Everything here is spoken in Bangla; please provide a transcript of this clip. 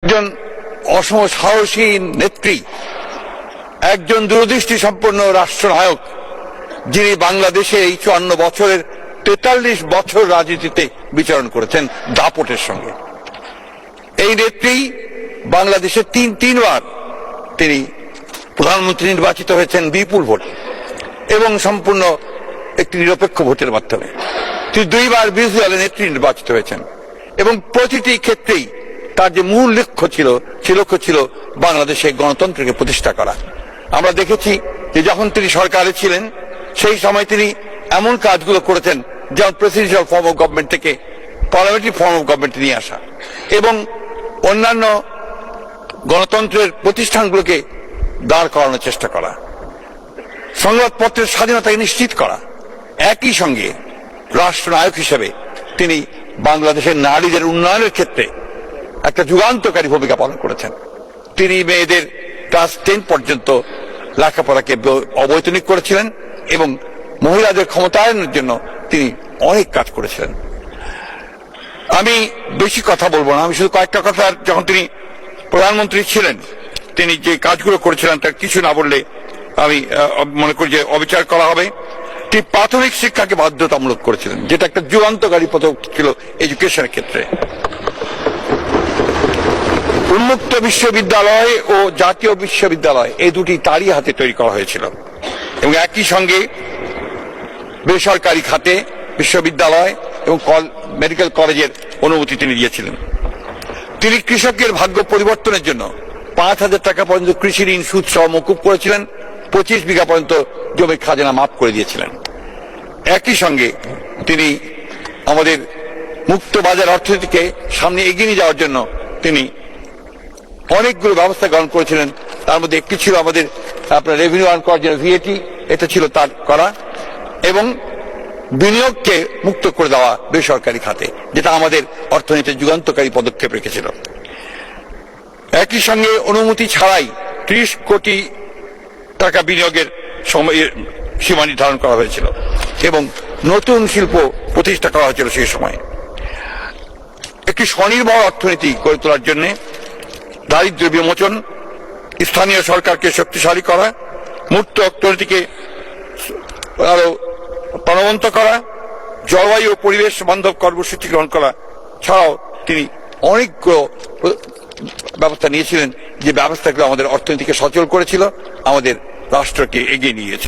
একজন অসম সাহসী নেত্রী, একজন দূরদৃষ্টি সম্পন্ন রাষ্ট্রনায়ক, যিনি বাংলাদেশে এই 54 বছরের 43 বছর রাজনীতিতে বিচরণ করেছেন দাপটের সঙ্গে। এই নেত্রী বাংলাদেশে তিনবার তিনি প্রধানমন্ত্রী নির্বাচিত হয়েছেন বিপুল ভোটে এবং সম্পূর্ণ একটি নিরপেক্ষ ভোটের মাধ্যমে। তিনি দুইবার বিরোধী দলের নেত্রী নির্বাচিত হয়েছেন এবং প্রতিটি ক্ষেত্রেই তার যে মূল লক্ষ্য ছিল বাংলাদেশে গণতন্ত্রকে প্রতিষ্ঠা করা। আমরা দেখেছি যে যখন তিনি সরকারে ছিলেন সেই সময় তিনি এমন কাজগুলো করেছেন যেমন প্রেসিডেন্সিয়াল ফর্ম অফ গভর্নমেন্ট থেকে পার্লামেন্টারি ফর্ম অফ গভর্নমেন্ট নিয়ে আসা এবং অন্যান্য গণতন্ত্রের প্রতিষ্ঠানগুলোকে দাঁড় করানোর চেষ্টা করা, সংবাদপত্রের স্বাধীনতাকে নিশ্চিত করা। একই সঙ্গে রাষ্ট্রনায়ক হিসেবে তিনি বাংলাদেশের নারীদের উন্নয়নের ক্ষেত্রে একটা যুগান্তকারী ভূমিকা পালন করেছেন। তিনি মেয়েদের ক্লাস 10 পর্যন্ত লেখাপড়াকে অবৈতনিক করেছিলেন এবং মহিলাদের ক্ষমতায়নের জন্য তিনি অনেক কাজ করেছিলেন। আমি বেশি কথা বলবো না, আমি শুধু কয়েকটা কথা, যখন তিনি প্রধানমন্ত্রী ছিলেন তিনি যে কাজগুলো করেছিলেন তার কিছু না বললে আমি মনে করি যে অবিচার করা হবে। তিনি প্রাথমিক শিক্ষাকে বাধ্যতামূলক করেছিলেন, যেটা একটা যুগান্তকারী পদক্ষেপ ছিল এডুকেশনের ক্ষেত্রে। উন্মুক্ত বিশ্ববিদ্যালয় ও জাতীয় বিশ্ববিদ্যালয় এই দুটি তারই হাতে তৈরি করা হয়েছিল এবং একই সঙ্গে বেসরকারি খাতে বিশ্ববিদ্যালয় এবং মেডিকেল কলেজের অনুমতি তিনি দিয়েছিলেন। তিনি কৃষকের ভাগ্য পরিবর্তনের জন্য 5,000 টাকা পর্যন্ত কৃষি ঋণ সুদ সহ মকুব করেছিলেন, 25 বিঘা পর্যন্ত জমির খাজনা মাফ করে দিয়েছিলেন। একই সঙ্গে তিনি আমাদের মুক্ত বাজার অর্থনীতিকে সামনে এগিয়ে নিয়ে যাওয়ার জন্য তিনি অনেকগুলো ব্যবস্থা গ্রহণ করেছিলেন। তার মধ্যে একটি ছিল আমাদের আপনার রেভিনিউ আর্ন করার জন্য VAT, এটা ছিল তার করা, এবং বিনিয়োগকে মুক্ত করে দেওয়া বেসরকারি খাতে, যেটা আমাদের অর্থনীতির যুগান্তকারী পদক্ষেপ রেখেছিল। একই সঙ্গে অনুমতি ছাড়াই 30 কোটি টাকা বিনিয়োগের সীমা নির্ধারণ করা হয়েছিল এবং নতুন শিল্প প্রতিষ্ঠা করা হয়েছিল সেই সময়। একটি স্বনির্ভর অর্থনীতি গড়ে তোলার জন্য দারিদ্র্য বিমোচন, স্থানীয় সরকারকে শক্তিশালী করা, মুক্ত অর্থনীতিকে আরো প্রাণবন্ত করা, জলবায়ু ও পরিবেশ বান্ধব কর্মসূচি গ্রহণ করা ছাড়াও তিনি অনেকগুলো ব্যবস্থা নিয়েছিলেন, যে ব্যবস্থাগুলো আমাদের অর্থনীতিকে সচল করেছিল, আমাদের রাষ্ট্রকে এগিয়ে নিয়ে গেছে।